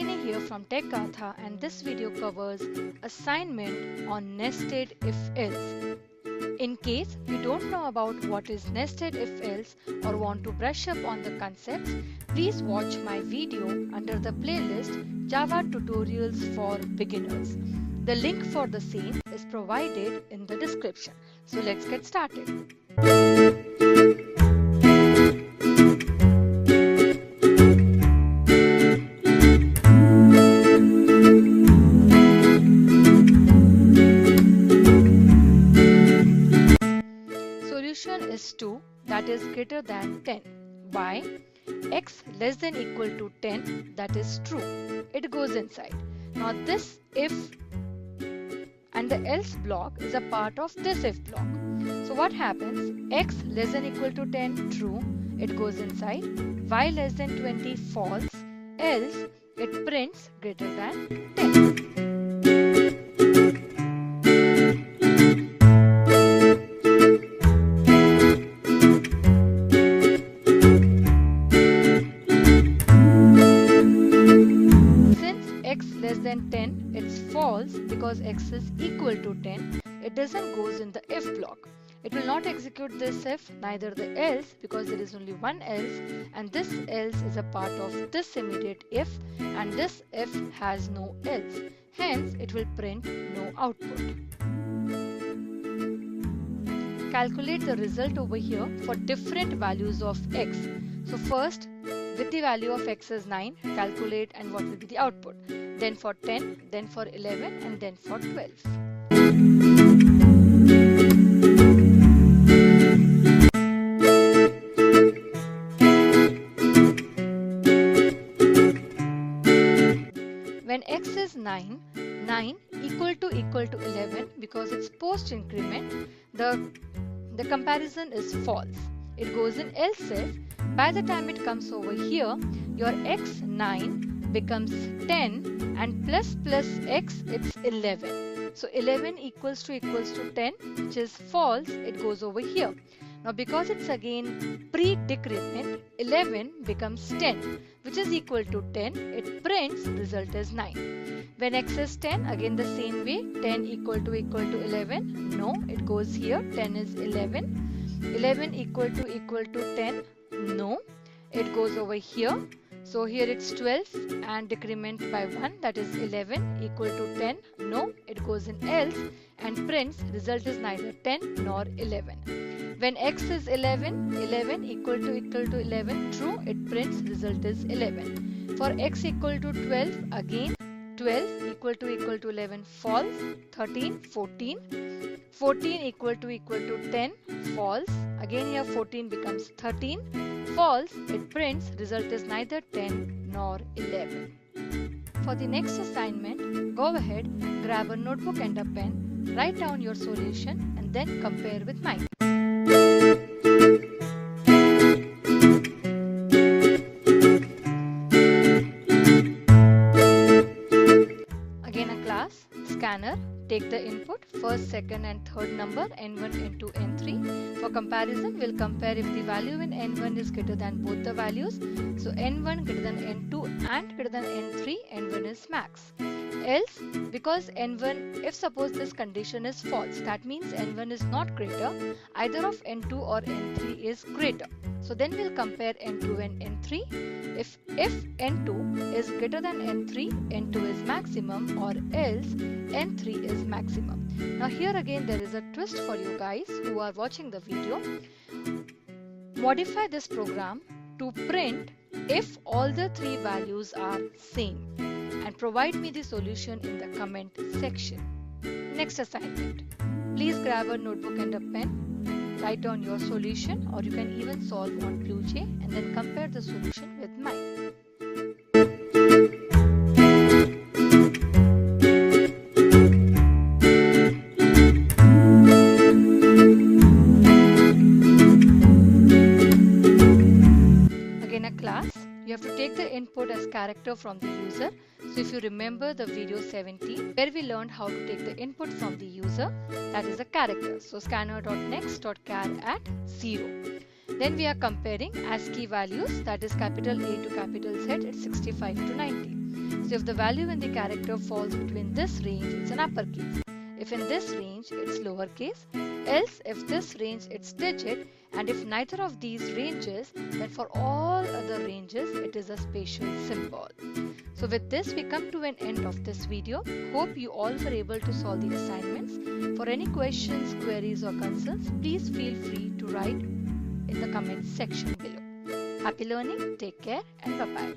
Shalini here from Tech Gatha, and this video covers assignment on nested if-else. In case you don't know about what is nested if-else or want to brush up on the concepts, please watch my video under the playlist Java Tutorials for Beginners. The link for the same is provided in the description. So let's get started. Solution is 2, that is greater than 10. Why? X less than equal to 10, that is true. It goes inside. Now this if and the else block is a part of this if block. So what happens? X less than equal to 10, true, it goes inside. Y less than 20, false, else it prints greater than 10. Less than 10, it's false because x is equal to 10. It doesn't goes in the if block. It will not execute this if, neither the else, because there is only one else, and this else is a part of this immediate if, and this if has no else. Hence, it will print no output. Calculate the result over here for different values of x. So first, with the value of x is 9, calculate and what will be the output. Then for 10, then for 11, and then for 12. When x is 9 equal to 11, because it's post increment, the comparison is false. It goes in else if. By the time it comes over here, your x 9 becomes 10 and plus x, it's 11. So 11 equals to 10, which is false. It goes over here. Now because it's again pre-decrement, 11 becomes 10, which is equal to 10. It prints result is 9. When x is 10, again the same way, 10 equal to 11. No, it goes here. 10 is 11. 11 equal to 10. No, it goes over here. So here it's 12 and decrement by 1, that is 11 equal to 10. No, it goes in else and prints result is neither 10 nor 11. When x is 11 equal to 11, true, it prints result is 11. For x equal to 12, again 12 equal to 11, false. 13, 14. 14 equal to 10, false. Again here 14 becomes 13, false. It prints result is neither 10 nor 11. For the next assignment, go ahead, grab a notebook and a pen, write down your solution and then compare with mine. Again a class, scanner. Take the input, first, second and third number, n1, n2, n3. For comparison, we'll compare if the value in n1 is greater than both the values. So n1 greater than n2 and greater than n3, n1 is max. Else, because n1, if suppose this condition is false, that means n1 is not greater, either of n2 or n3 is greater. So then we'll compare n2 and n3. If n2 is greater than n3, n2 is maximum, or else n3 is maximum. Now here again there is a twist for you guys who are watching the video. Modify this program to print if all the three values are same and provide me the solution in the comment section. Next assignment. Please grab a notebook and a pen, write down your solution, or you can even solve on BlueJ and then compare the solution with mine. Again a class, you have to take the input as character from the user. So if you remember the video 17 where we learned how to take the input from the user, that is a character. So scanner.next.char at 0. Then we are comparing ASCII values, that is capital A to capital Z, it's 65 to 90. So if the value in the character falls between this range, it's an uppercase. If in this range, it's lowercase. Else, if this range, it's digit. And if neither of these ranges, then for all other ranges, it is a special symbol. So with this, we come to an end of this video. Hope you all were able to solve the assignments. For any questions, queries or concerns, please feel free to write in the comments section below. Happy learning, take care and bye-bye.